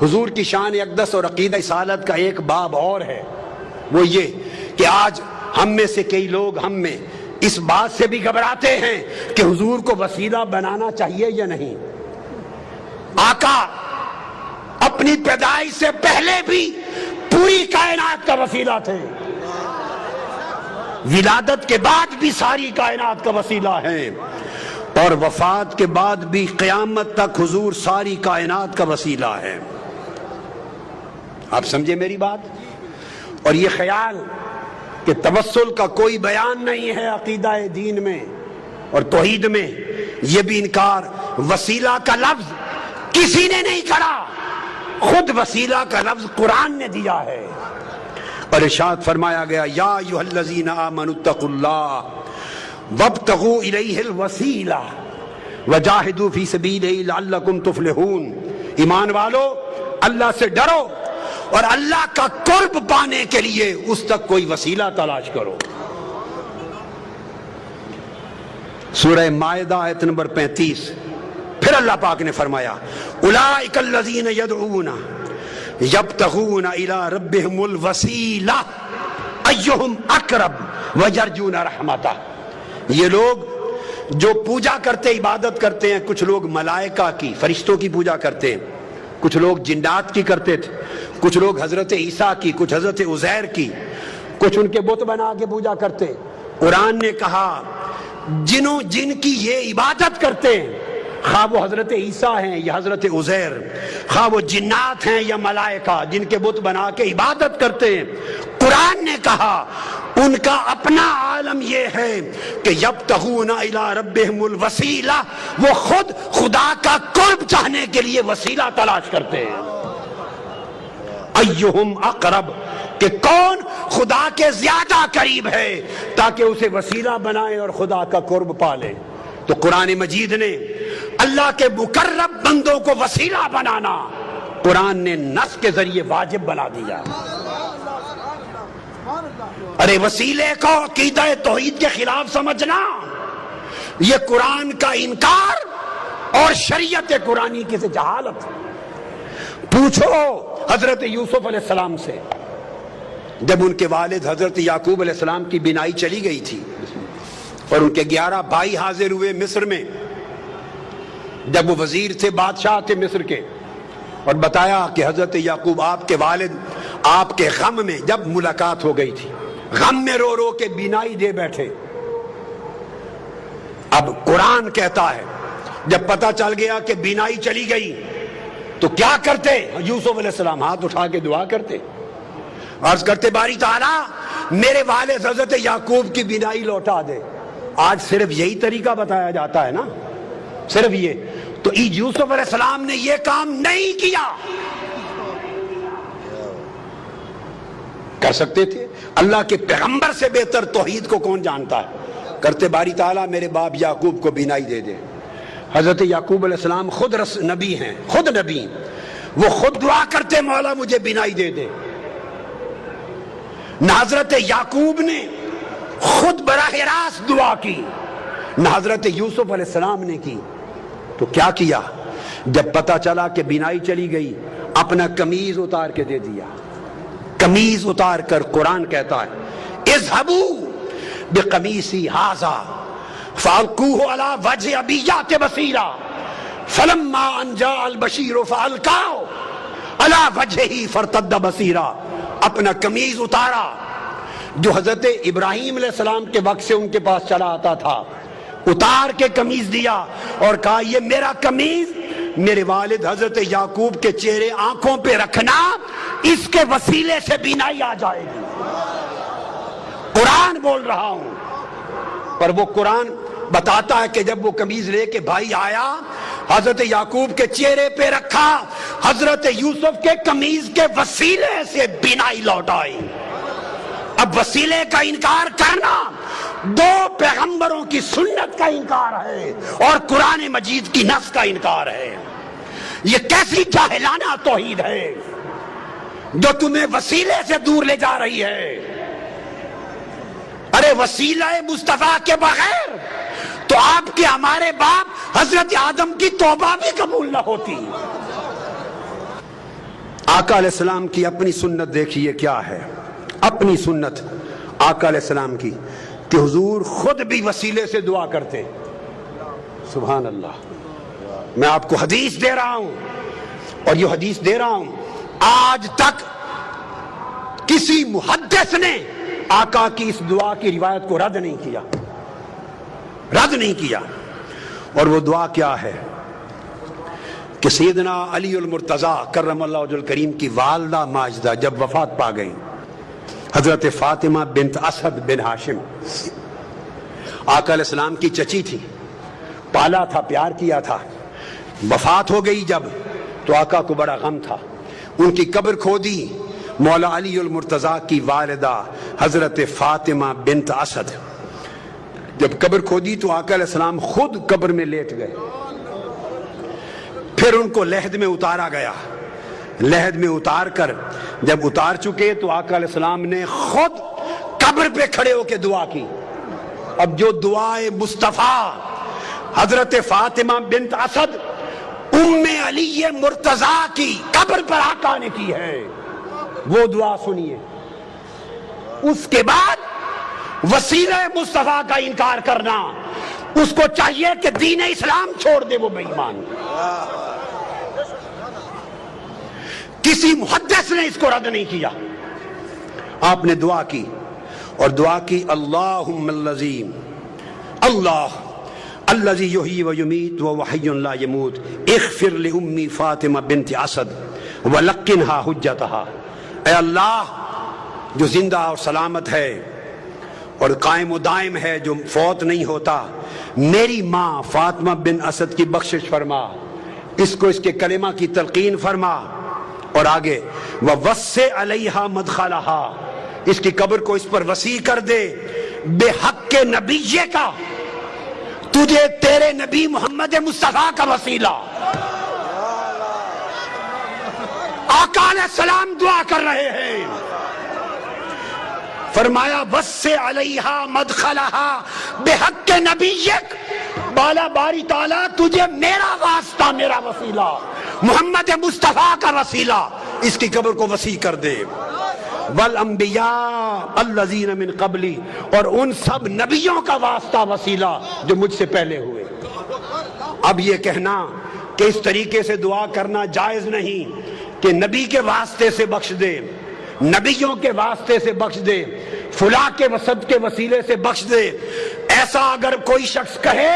حضور کی شان اقدس اور عقیدہ رسالت کا ایک باب اور ہے، وہ یہ کہ آج ہم میں سے کئی لوگ ہم میں اس بات سے بھی گھبراتے ہیں کہ حضور کو وسیلہ بنانا چاہیے یا نہیں۔ آقا اپنی پیدائش سے پہلے بھی پوری کائنات کا وسیلہ تھے، ولادت کے بعد بھی ساری کائنات کا وسیلہ ہے، اور وفات کے بعد بھی قیامت تک حضور ساری کائنات کا وسیلہ ہے۔ آپ سمجھے میری بات؟ اور یہ خیال کہ توسل کا کوئی بیان نہیں ہے عقیدہ دین میں اور توحید میں، یہ بھی انکار۔ وسیلہ کا لفظ کسی نے نہیں کرا، خود وسیلہ کا لفظ قرآن نے دیا ہے، اور ارشاد فرمایا گیا یا ایھا الذین آمنوا اتقوا اللہ وابتغوا الیہ الوسیلہ وجاہدوا فی سبیلہ لعلکم تفلحون۔ ایمان والو، اللہ سے ڈرو اور اللہ کا قرب پانے کے لیے اس تک کوئی وسیلہ تلاش کرو۔ سورہ مائدہ آیت نمبر 35، پھر اللہ پاک نے فرمایا اولئک الذین یدعون یبتغون الی ربہم الوسیلہ ایہم اقرب ویرجون رحمتہ۔ یہ لوگ جو پوجا کرتے، عبادت کرتے ہیں، کچھ لوگ ملائکہ کی، فرشتوں کی پوجا کرتے ہیں، کچھ لوگ جنات کی کرتے تھے، کچھ لوگ حضرت عیسیٰ کی، کچھ حضرت عزیر کی، کچھ ان کے بت بنا کے پوجا کرتے۔ قرآن نے کہا جن کی یہ عبادت کرتے ہیں، خواہ وہ حضرت عیسیٰ ہیں یا حضرت عزیر، خواہ وہ جنات ہیں یا ملائکہ، جن کے بت بنا کے عبادت کرتے ہیں، قرآن نے کہا ان کا اپنا عالم یہ ہے کہ یبتغون الی ربہم الوسیلہ، وہ خود خدا کا قرب چاہنے کے لیے وسیلہ تلاش کرتے ہیں۔ ایہم اقرب، کہ کون خدا کے زیادہ قریب ہے تاکہ اسے وسیلہ بنائے اور خدا کا قرب پالے۔ تو قرآن مجید نے اللہ کے مقرب بندوں کو وسیلہ بنانا قرآن نے نص کے ذریعے واجب بنا دیا۔ ارے وسیلے کو عقیدہ توحید کے خلاف سمجھنا یہ قرآن کا انکار اور شریعت قرآنی کی سے جہالت۔ پوچھو حضرت یوسف علیہ السلام سے، جب ان کے والد حضرت یعقوب علیہ السلام کی بینائی چلی گئی تھی اور ان کے 11 بھائی حاضر ہوئے مصر میں، جب وہ وزیر تھے، بادشاہ تھے مصر کے، اور بتایا کہ حضرت یعقوب آپ کے والد آپ کے غم میں، جب ملاقات ہو گئی تھی، غم میں رو رو کے بینائی دے بیٹھے۔ اب قرآن کہتا ہے جب پتہ چل گیا کہ بینائی چلی گئی تو کیا کرتے؟ یوسف علیہ السلام ہاتھ اٹھا کے دعا کرتے، عرض کرتے باری تعالیٰ میرے والد حضرت یعقوب کی بینائی لوٹا دے۔ آج صرف یہی طریقہ بتایا جاتا ہے نا، صرف یہ۔ تو یوسف علیہ السلام نے یہ کام نہیں کیا، کر سکتے تھے۔ اللہ کے پیغمبر سے بہتر توحید کو کون جانتا ہے؟ کرتے باری تعالیٰ میرے باپ یعقوب کو بینائی دے دے۔ حضرت یعقوب علیہ السلام خود نبی ہیں، خود نبی، وہ خود دعا کرتے مولا مجھے بینائی دے دے۔ نہ حضرت یعقوب نے خود براہ راست دعا کی، نہ حضرت یوسف علیہ السلام نے کی۔ تو کیا کیا؟ جب پتہ چلا کہ بینائی چلی گئی، اپنا قمیض اتار کے دے دیا۔ قمیض اتار کر قرآن کہتا ہے اذهبوا بقمیصی ھذا فالقوه علی وجه ابیات بصیرا فلما ان جاء البشیر فالقاه علی وجهه فارتد بصیرا۔ اپنا قمیض اتارا، جو حضرت ابراہیم علیہ السلام کے وقت سے ان کے پاس چلا آتا تھا، اتار کے قمیض دیا اور کہا یہ میرا قمیض میرے والد حضرت یعقوب کے چہرے آنکھوں پہ رکھنا، اس کے وسیلے سے بینائی آ جائے گی۔ قرآن بول رہا ہوں، پر وہ قرآن بتاتا ہے کہ جب وہ قمیض لے کے بھائی آیا، حضرت یعقوب کے چہرے پہ رکھا، حضرت یوسف کے قمیض کے وسیلے سے بینائی لوٹ آئی۔ اب وسیلے کا انکار کرنا دو پیغمبروں کی سنت کا انکار ہے اور قرآن مجید کی نص کا انکار ہے۔ یہ کیسی جاہلانہ توحید ہے جو تمہیں وسیلے سے دور لے جا رہی ہے۔ ارے وسیلہ مصطفیٰ کے بغیر تو آپ کے ہمارے باپ حضرت آدم کی توبہ بھی قبول نہ ہوتی۔ آقا علیہ السلام کی اپنی سنت دیکھیے کیا ہے. اپنی سنت آقا علیہ السلام کی کہ حضور خود بھی وسیلے سے دعا کرتے. سبحان اللہ. میں آپ کو حدیث دے رہا ہوں اور یہ حدیث دے رہا ہوں آج تک کسی محدث نے آقا کی اس دعا کی روایت کو رد نہیں کیا. رد نہیں کیا. اور وہ دعا کیا ہے کہ سیدنا علی المرتضیٰ کرم اللہ وجہ الکریم کی والدہ ماجدہ جب وفات پا گئی، حضرت فاطمہ بنت اسد بن ہاشم آقا علیہ السلام کی چچی تھی، پالا تھا، پیار کیا تھا. وفات ہو گئی جب تو آقا کو بڑا غم تھا. ان کی قبر کھودی مولا علی المرتضیٰ کی والدہ حضرت فاطمہ بنت اسد. جب قبر کھودی تو آقا علیہ السلام خود قبر میں لیٹ گئے. پھر ان کو لحد میں اتارا گیا. لحد میں اتار کر جب اتار چکے تو آقا علیہ السلام نے خود قبر پہ کھڑے ہو کے دعا کی. اب جو دعائے مصطفیٰ حضرت فاطمہ بنت اسد ام علی مرتضیٰ کی قبر پر آقا نے کی ہے وہ دعا سنیے. اس کے بعد وسیلہ مصطفیٰ کا انکار کرنا، اس کو چاہیے کہ دین اسلام چھوڑ دے، وہ بے ایمان. کسی محدث نے اس کو رد نہیں کیا. آپ نے دعا کی اور دعا کی اللہم اللذی اللہ الذی یحیی و یمیت وہو حی لا یموت اغفر لأمی فاطمہ بنت اسد ولقنہا حجتہا. اے اللہ جو زندہ اور سلامت ہے اور قائم و دائم ہے، جو فوت نہیں ہوتا، میری ماں فاطمہ بن اسد کی بخشش فرما، اس کو اس کے کلمہ کی تلقین فرما. اور آگے وَوَسِّعْ عَلَيْهَا مَدْخَلَهَا، اس کی قبر کو اس پر وسیع کر دے بے حق کے نبی کا، تجھے تیرے نبی محمد مصطفیٰ کا وسیلہ. آقا علیہ السلام دعا کر رہے ہیں، فرمایا وَسِّعْ عَلَيْهَا مَدْخَلَهَا بِحَقِّ نَبِيِّكَ، بالا باری تعالیٰ تجھے میرا واسطہ، میرا وسیلہ، محمد مصطفیٰ کا وسیلہ اس کی قبر کو وسیع کر دے. وَالْأَنْبِيَاءَ الَّذِينَ مِنْ قَبْلِ، اور ان سب نبیوں کا واسطہ وسیلہ جو مجھ سے پہلے ہوئے. اب یہ کہنا کہ اس طریقے سے دعا کرنا جائز نہیں کہ نبی کے واسطے سے بخش دے، نبیوں کے واسطے سے بخش دے، فلاں کے وسط کے وسیلے سے بخش دے، ایسا اگر کوئی شخص کہے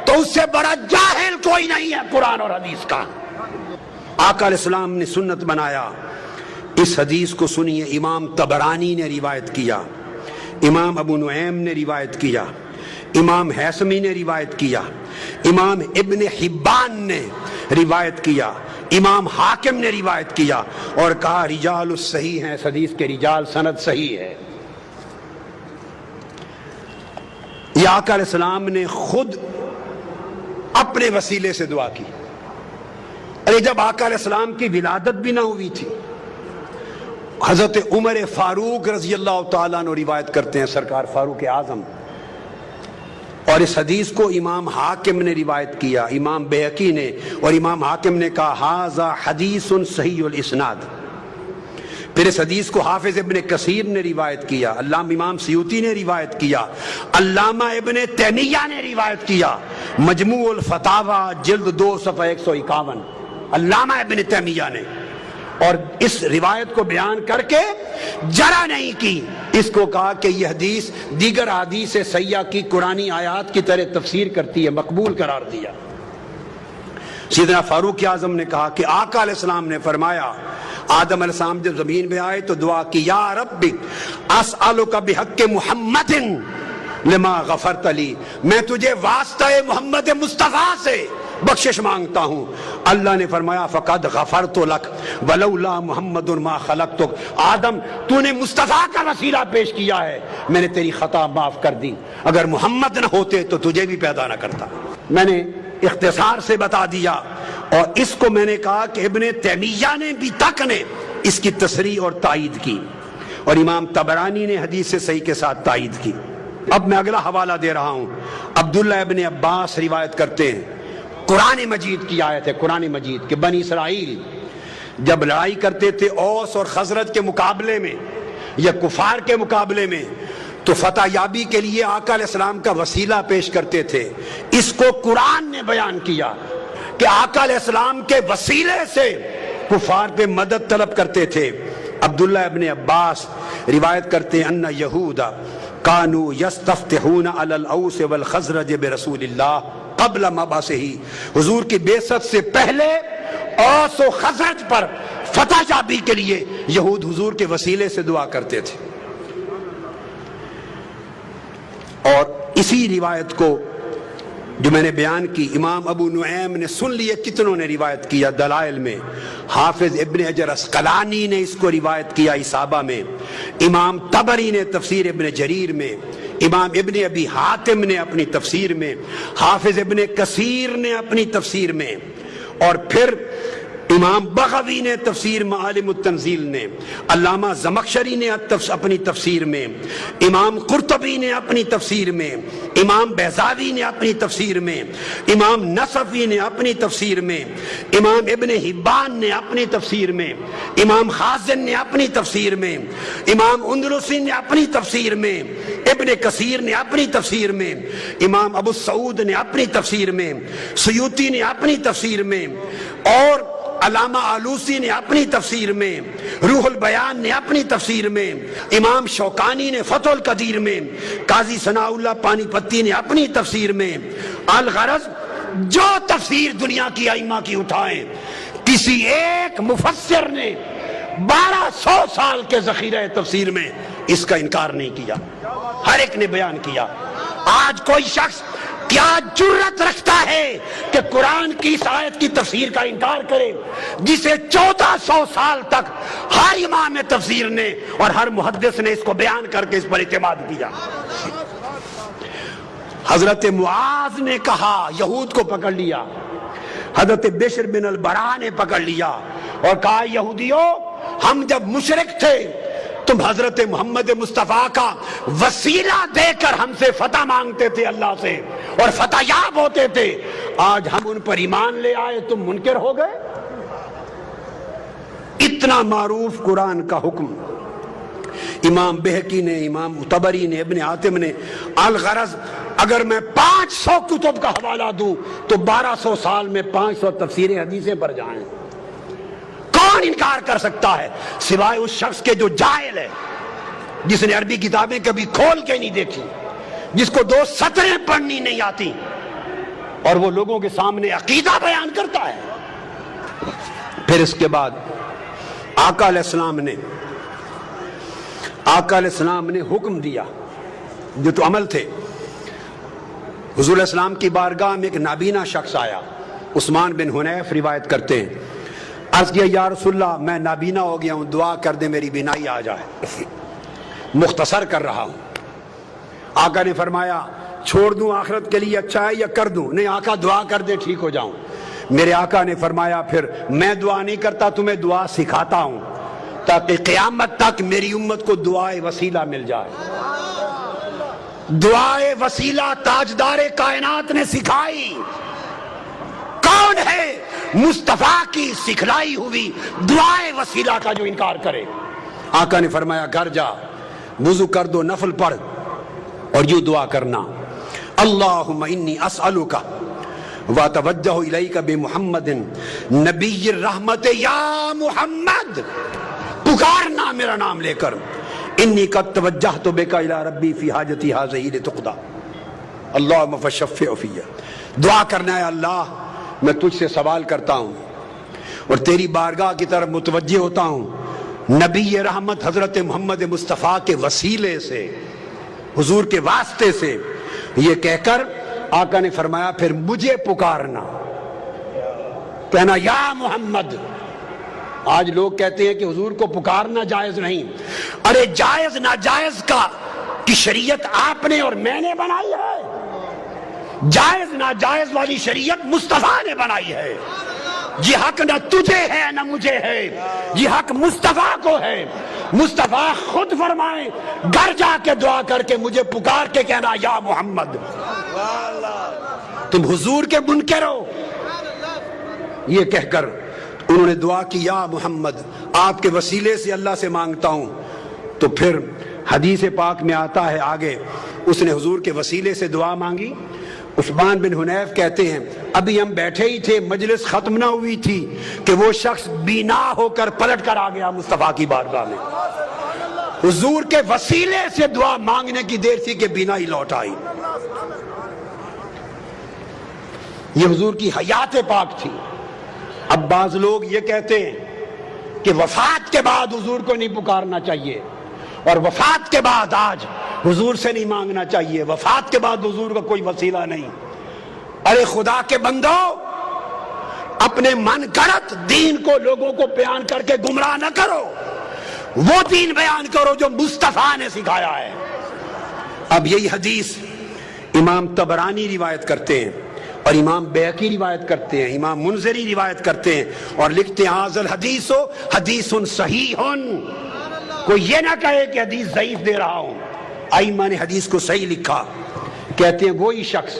تو اس سے بڑا جاہل کوئی نہیں ہے قرآن اور حدیث کا. آقا علیہ السلام نے سنت بنایا. اس حدیث کو سنیے، امام طبرانی نے روایت کیا، امام ابو نعیم نے روایت کیا، امام حیثمی نے روایت کیا، امام ابن حبان نے روایت کیا، امام حاکم نے روایت کیا اور کہا رجال الصحیح ہیں، اس حدیث کے رجال سند صحیح ہے. یہ آقا علیہ السلام نے خود اپنے وسیلے سے دعا کی. ارے جب آقا علیہ السلام کی ولادت بھی نہ ہوئی تھی، حضرت عمر فاروق رضی اللہ تعالیٰ عنہ روایت کرتے ہیں، سرکار فاروق اعظم، اور اس حدیث کو امام حاکم نے روایت کیا، امام بیہقی نے، اور امام حاکم نے کہا ھذا حدیث صحیح الاسناد. پھر اس حدیث کو حافظ ابن کثیر نے روایت کیا، علامہ امام سیوطی نے روایت کیا، علامہ ابن تیمیہ نے روایت کیا، مجموع الفتاوی جلد 2 صفحہ 151 علامہ ابن تیمیہ نے. اور اس روایت کو بیان کر کے جرا نہیں کی، اس کو کہا کہ یہ حدیث دیگر احادیث صحیحہ کی قرآنی آیات کی طرح تفسیر کرتی ہے، مقبول قرار دیا. سیدنا فاروق اعظم نے کہا کہ آقا علیہ السلام نے فرمایا، آدم علیہ السلام جب زمین پہ آئے تو دعا کی یا رب اسألک بحق محمد لما غفرت لی، میں تجھے واسطہ محمد مصطفیٰ سے بخشش مانگتا ہوں. اللہ نے فرمایا فقد غفرت لک ولولا محمد ما خلقتک، آدم تو نے مصطفیٰ کا وسیلہ پیش کیا ہے، میں نے تیری خطا معاف کر دی، اگر محمد نہ ہوتے تو تجھے بھی پیدا نہ کرتا. میں نے اختصار سے بتا دیا، اور اس کو میں نے کہا کہ ابن تیمیہ نے بھی تک نے اس کی تصریح اور تائید کی، اور امام طبرانی نے حدیث سے صحیح کے ساتھ تائید کی. اب میں اگلا حوالہ دے رہا ہوں. عبداللہ ابن عباس روایت کرتے ہیں، قرآن مجید کی آیت ہے، قرآن مجید کہ بنی اسرائیل جب لڑائی کرتے تھے اوس اور خزرج کے مقابلے میں یا کفار کے مقابلے میں تو فتح یابی کے لیے آقا علیہ السلام کا وسیلہ پیش کرتے تھے. اس کو قرآن نے بیان کیا کہ آقا علیہ السلام کے وسیلے سے کفار پہ مدد طلب کرتے تھے. عبداللہ ابن عباس روایت کرتے ہیں ان یہودا کانوا یستفتحون علی الاوس والخزرج برسول اللہ قبل مبعثہ. حضور کی بعثت سے پہلے اوس و خزرج پر فتح یابی کے لیے یہود حضور کے وسیلے سے دعا کرتے تھے. اور اسی روایت کو جو میں نے بیان کی امام ابو نعیم نے سن لیے, کتنوں نے روایت کیا دلائل میں, حافظ ابن حجر عسقلانی نے اس کو روایت کیا اصابہ میں, امام طبری نے تفسیر ابن جریر میں, امام ابن ابی حاتم نے اپنی تفسیر میں, حافظ ابن کثیر نے اپنی تفسیر میں, اور پھر امام بغوی نے تفسیر معالم التنزیل نے, علامہ زمخشری نے اپنی تفسیر میں, امام قرطبی نے اپنی تفسیر میں, امام بیضاوی نے اپنی تفسیر میں, امام نصفی نے اپنی تفسیر میں, امام ابن حبان نے اپنی تفسیر میں, امام خازن نے اپنی تفسیر میں, امام اندلسی نے اپنی تفسیر میں, ابن کثیر نے اپنی تفسیر میں, امام ابو سعود نے اپنی تفسیر میں, سیوطی نے اپنی تفسیر میں, اور علامہ آلوسی نے اپنی تفسیر میں, روح البیان نے اپنی تفسیر میں, امام شوکانی نے فتح القدیر میں, قاضی ثناء اللہ پانی پتی نے اپنی تفسیر میں. الغرض جو تفسیر دنیا کی ائمہ کی اٹھائیں, کسی ایک مفسر نے 1200 سال کے ذخیرہ تفسیر میں اس کا انکار نہیں کیا, ہر ایک نے بیان کیا. آج کوئی شخص کیا جرت رکھتا ہے کہ قرآن کی اس آیت کی تفسیر کا انکار کرے جسے 1400 سال تک ہر امام تفسیر نے اور ہر محدث نے اس کو بیان کر کے اس پر اعتماد کیا. حضرت معاذ نے کہا, یہود کو پکڑ لیا, حضرت بشر بن البراء نے پکڑ لیا اور کہا یہودیوں ہم جب مشرک تھے تم حضرت محمد مصطفیٰ کا وسیلہ دے کر ہم سے فتح مانگتے تھے اللہ سے اور فتح یاب ہوتے تھے, آج ہم ان پر ایمان لے آئے تم منکر ہو گئے. اتنا معروف قرآن کا حکم امام بہقی نے, امام طبری نے, ابن حاتم نے. الغرض اگر میں 500 کتب کا حوالہ دوں تو 1200 سال میں 500 تفسیریں حدیثیں پر جائیں. کون انکار کر سکتا ہے سوائے اس شخص کے جو جاہل ہے, جس نے عربی کتابیں کبھی کھول کے نہیں دیکھی, جس کو 2 سطریں پڑھنی نہیں آتی اور وہ لوگوں کے سامنے عقیدہ بیان کرتا ہے. پھر اس کے بعد آقا علیہ السلام نے حکم دیا, جو تو عمل تھے. حضور علیہ السلام کی بارگاہ میں ایک نابینا شخص آیا, عثمان بن حنیف روایت کرتے ہیں. عرض کیا یا رسول اللہ میں نابینا ہو گیا ہوں, دعا کر دے میری بینائی آ جائے. مختصر کر رہا ہوں. آقا نے فرمایا چھوڑ دوں آخرت کے لیے اچھا ہے یا کر دوں؟ نہیں آقا دعا کر دے ٹھیک ہو جاؤں. میرے آقا نے فرمایا پھر میں دعا نہیں کرتا, تمہیں دعا سکھاتا ہوں تاکہ قیامت تک میری امت کو دعائے وسیلہ مل جائے. دعائے وسیلہ تاجدار کائنات نے سکھائی. کون ہے مصطفیٰ کی سکھلائی ہوئی دعائے وسیلہ کا جو انکار کرے؟ آقا نے فرمایا گھر جا وضو کر دو, نفل پڑھ اور یوں دعا کرنا, اللہم انی اسألک واتوجہ الیک بمحمد نبی الرحمت یا محمد, پکارنا میرا نام لے کر, انی قد توجہت بک الی ربی فی حاجتی ہذہ لتقضی اللہم فشفع فی. دعا کرنا ہے اللہ میں تجھ سے سوال کرتا ہوں اور تیری بارگاہ کی طرف متوجہ ہوتا ہوں, نبی رحمت حضرت محمد مصطفیٰ کے وسیلے سے, حضور کے واسطے سے. یہ کہہ کر آقا نے فرمایا پھر مجھے پکارنا, کہنا یا محمد. آج لوگ کہتے ہیں کہ حضور کو پکارنا جائز نہیں. ارے جائز ناجائز کی شریعت آپ نے اور میں نے بنائی ہے, جائز ناجائز والی شریعت مصطفیٰ نے بنائی ہے. یہ حق نہ تجھے ہے نہ مجھے ہے, یہ حق مصطفیٰ کو ہے. مصطفیٰ خود فرمائیں گھر جا کے دعا کر کے مجھے پکار کے کہنا یا محمد. تم حضور کے منکر ہو. یہ کہہ کر انہوں نے دعا کی یا محمد آپ کے وسیلے سے اللہ سے مانگتا ہوں. تو پھر حدیث پاک میں آتا ہے آگے اس نے حضور کے وسیلے سے دعا مانگی. عثمان بن حنیف کہتے ہیں ابھی ہم بیٹھے ہی تھے, مجلس ختم نہ ہوئی تھی کہ وہ شخص بینا ہو کر پلٹ کر آ گیا مصطفیٰ کی بارگاہ میں. حضور کے وسیلے سے دعا مانگنے کی دیر تھی کہ بینا ہی لوٹ آئی. یہ حضور کی حیات پاک تھی. اب بعض لوگ یہ کہتے ہیں کہ وفات کے بعد حضور کو نہیں پکارنا چاہیے, اور وفات کے بعد آج حضور سے نہیں مانگنا چاہیے, وفات کے بعد حضور کا کوئی وسیلہ نہیں. ارے خدا کے بندو, اپنے من گھڑت دین کو لوگوں کو بیان کر کے گمراہ نہ کرو, وہ دین بیان کرو جو مصطفیٰ نے سکھایا ہے. اب یہی حدیث امام طبرانی روایت کرتے ہیں, اور امام بیہقی روایت کرتے ہیں, امام منذری روایت کرتے ہیں, اور لکھتے ہیں ھذا الحدیث حدیث صحیح. کوئی یہ نہ کہے کہ حدیث ضعیف دے رہا ہوں. ائمہ نے حدیث کو صحیح لکھا. کہتے ہیں وہی شخص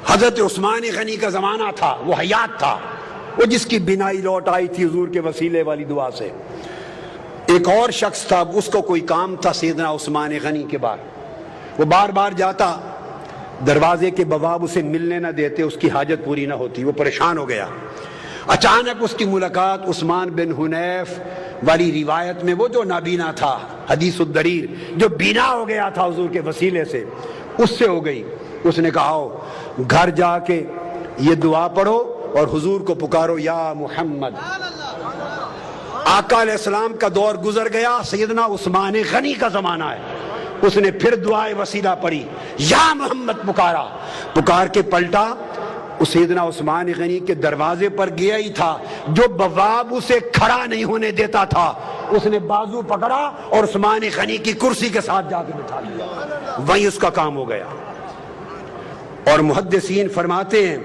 حضرت عثمان غنی کا زمانہ تھا, وہ حیات تھا, وہ جس کی بینائی لوٹ آئی تھی حضور کے وسیلے والی دعا سے. ایک اور شخص تھا, اس کو کوئی کام تھا سیدنا عثمان غنی کے بعد, وہ بار بار جاتا, دروازے کے بواب اسے ملنے نہ دیتے, اس کی حاجت پوری نہ ہوتی, وہ پریشان ہو گیا. اچانک اس کی ملاقات عثمان بن حنیف والی روایت میں, وہ جو نابینا تھا, حدیث الدریر, جو بینا ہو گیا تھا حضور کے وسیلے سے, اس سے ہو گئی. اس نے کہا آؤ گھر جا کے یہ دعا پڑھو اور حضور کو پکارو یا محمد. آقا علیہ السلام کا دور گزر گیا, سیدنا عثمان غنی کا زمانہ ہے. اس نے پھر دعائے وسیلہ پڑھی, یا محمد پکارا. پکار کے پلٹا, اس سیدنا عثمان غنی کے دروازے پر گیا ہی تھا, جو بواب اسے کھڑا نہیں ہونے دیتا تھا, اس نے بازو پکڑا اور عثمان غنی کی کرسی کے ساتھ جا کے بٹھا لیا. وہیں اس کا کام ہو گیا. اور محدثین فرماتے ہیں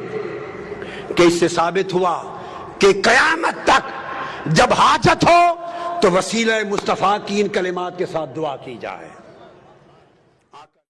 کہ اس سے ثابت ہوا کہ قیامت تک جب حاجت ہو تو وسیلہ مصطفیٰ کی ان کلمات کے ساتھ دعا کی جائے.